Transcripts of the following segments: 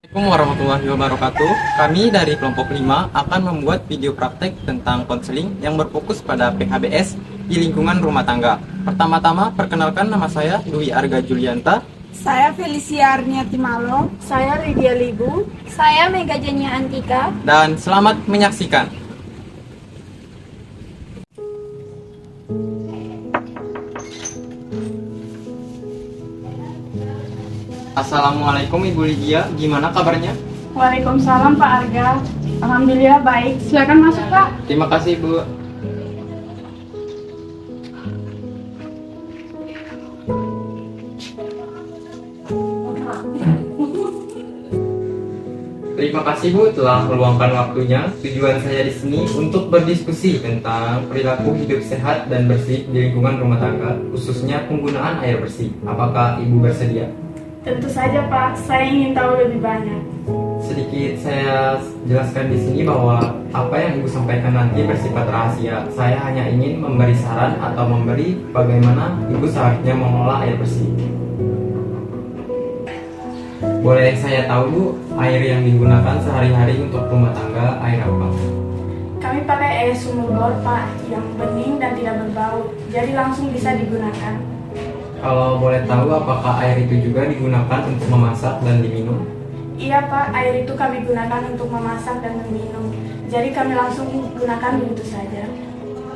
Assalamualaikum warahmatullahi wabarakatuh. Kami dari kelompok 5 akan membuat video praktek tentang konseling yang berfokus pada PHBS di lingkungan rumah tangga. Pertama-tama, perkenalkan nama saya Dwi Arga Julianta. Saya Felicia Arniati Malo. Saya Lydia Libu. Saya Mega Jenia Antika. Dan selamat menyaksikan. Assalamualaikum Ibu Lydia, gimana kabarnya? Waalaikumsalam Pak Arga. Alhamdulillah baik. Silakan masuk Pak. Terima kasih Bu. Terima kasih Bu telah meluangkan waktunya. Tujuan saya di sini untuk berdiskusi tentang perilaku hidup sehat dan bersih di lingkungan rumah tangga, khususnya penggunaan air bersih. Apakah Ibu bersedia? Tentu saja Pak, saya ingin tahu lebih banyak. Sedikit saya jelaskan di sini bahwa apa yang Ibu sampaikan nanti bersifat rahasia. Saya hanya ingin memberi saran atau memberi bagaimana Ibu seharusnya mengelola air bersih. Boleh saya tahu Bu, air yang digunakan sehari-hari untuk rumah tangga air apa? Kami pakai air sumur bor Pak, yang bening dan tidak berbau, jadi langsung bisa digunakan. Kalau boleh tahu apakah air itu juga digunakan untuk memasak dan diminum? Iya Pak, air itu kami gunakan untuk memasak dan meminum, jadi kami langsung gunakan begitu saja.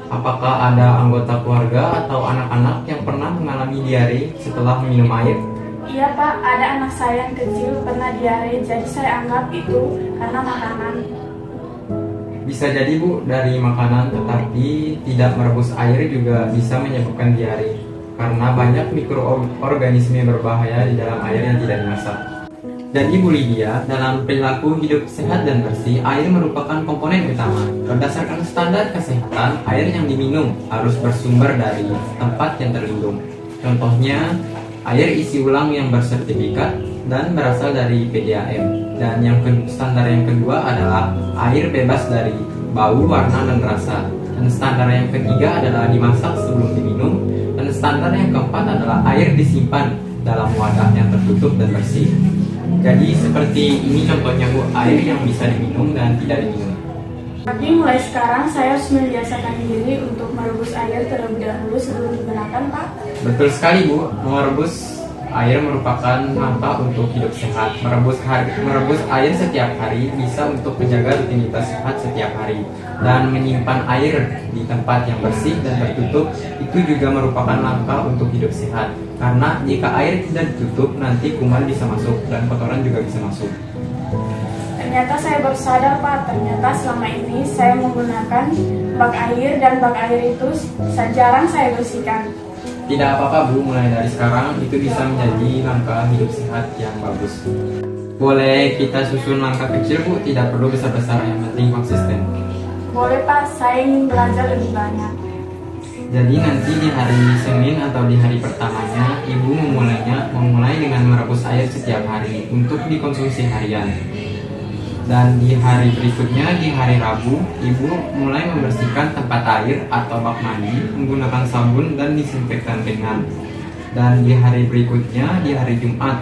Apakah ada anggota keluarga atau anak-anak yang pernah mengalami diare setelah minum air? Iya Pak, ada anak saya yang kecil pernah diare, jadi saya anggap itu karena makanan. Bisa jadi Bu, dari makanan, tetapi tidak merebus air juga bisa menyebabkan diare karena banyak mikroorganisme berbahaya di dalam air yang tidak dimasak. Dan Ibu Lydia, dalam perilaku hidup sehat dan bersih, air merupakan komponen utama. Berdasarkan standar kesehatan, air yang diminum harus bersumber dari tempat yang terlindung. Contohnya, air isi ulang yang bersertifikat dan berasal dari PDAM. Dan standar yang kedua adalah air bebas dari bau, warna, dan rasa. Dan standar yang ketiga adalah dimasak sebelum diminum. Dan standar yang keempat adalah air disimpan dalam wadah yang tertutup dan bersih. Jadi seperti ini contohnya Bu, air yang bisa diminum dan tidak diminum. Tapi mulai sekarang saya harus membiasakan diri untuk merebus air terlebih dahulu sebelum digunakan Pak. Betul sekali Bu, merebus air merupakan langkah untuk hidup sehat. Merebus air setiap hari bisa untuk menjaga rutinitas sehat setiap hari. Dan menyimpan air di tempat yang bersih dan tertutup itu juga merupakan langkah untuk hidup sehat. Karena jika air tidak ditutup, nanti kuman bisa masuk dan kotoran juga bisa masuk. Ternyata saya baru sadar Pak, ternyata selama ini saya menggunakan bak air dan bak air itu jarang saya bersihkan. Tidak apa-apa Bu, mulai dari sekarang itu bisa menjadi langkah hidup sehat yang bagus. Boleh kita susun langkah kecil Bu, tidak perlu besar-besar, yang penting konsisten. Boleh Pak, saya ingin belajar lebih banyak. Jadi nanti di hari Senin atau di hari pertamanya, Ibu memulai dengan merebus air setiap hari untuk dikonsumsi harian. Dan di hari berikutnya, di hari Rabu, Ibu mulai membersihkan tempat air atau bak mandi menggunakan sabun dan disinfektan ringan. Dan di hari berikutnya, di hari Jumat,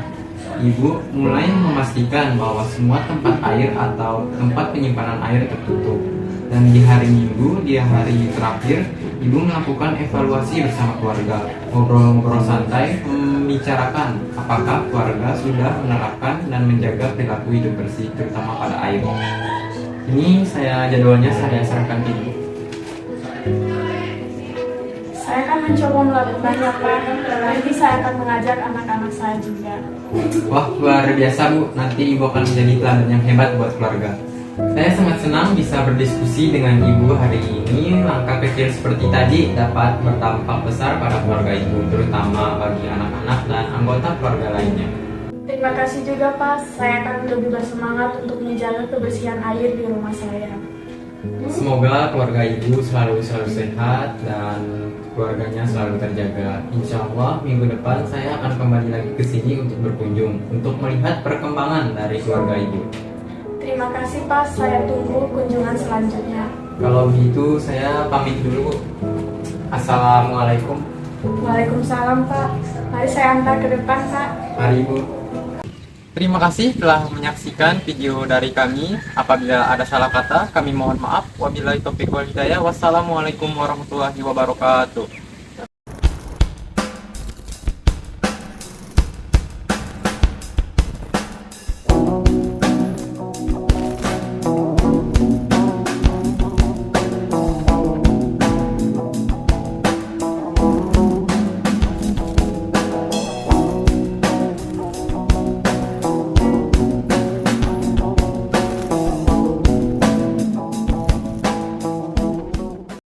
Ibu mulai memastikan bahwa semua tempat air atau tempat penyimpanan air tertutup. Dan di hari Minggu, di hari terakhir, Ibu melakukan evaluasi bersama keluarga, ngobrol-ngobrol santai, membicarakan apakah keluarga sudah menerapkan dan menjaga perilaku hidup bersih, terutama pada air. Ini jadwalnya saya serahkan ke Ibu. Saya akan mencoba melakukannya Pak, nanti saya akan mengajak anak-anak saya juga. Wah, luar biasa Bu, nanti Ibu akan menjadi teladan yang hebat buat keluarga. Saya sangat senang bisa berdiskusi dengan Ibu hari ini. Langkah kecil seperti tadi dapat berdampak besar pada keluarga Ibu, terutama bagi anak-anak dan anggota keluarga lainnya. Terima kasih juga Pak, saya akan lebih bersemangat untuk menjaga kebersihan air di rumah saya. Semoga keluarga Ibu selalu sehat dan keluarganya selalu terjaga. Insya Allah minggu depan saya akan kembali lagi ke sini untuk berkunjung, untuk melihat perkembangan dari keluarga Ibu. Terima kasih Pak, saya tunggu kunjungan selanjutnya. Kalau gitu saya pamit dulu, Bu. Assalamualaikum. Waalaikumsalam Pak. Mari saya antar ke depan Pak. Mari, Bu. Terima kasih telah menyaksikan video dari kami. Apabila ada salah kata, kami mohon maaf. Wabillahi taufiq wal hidayah. Wassalamualaikum warahmatullahi wabarakatuh.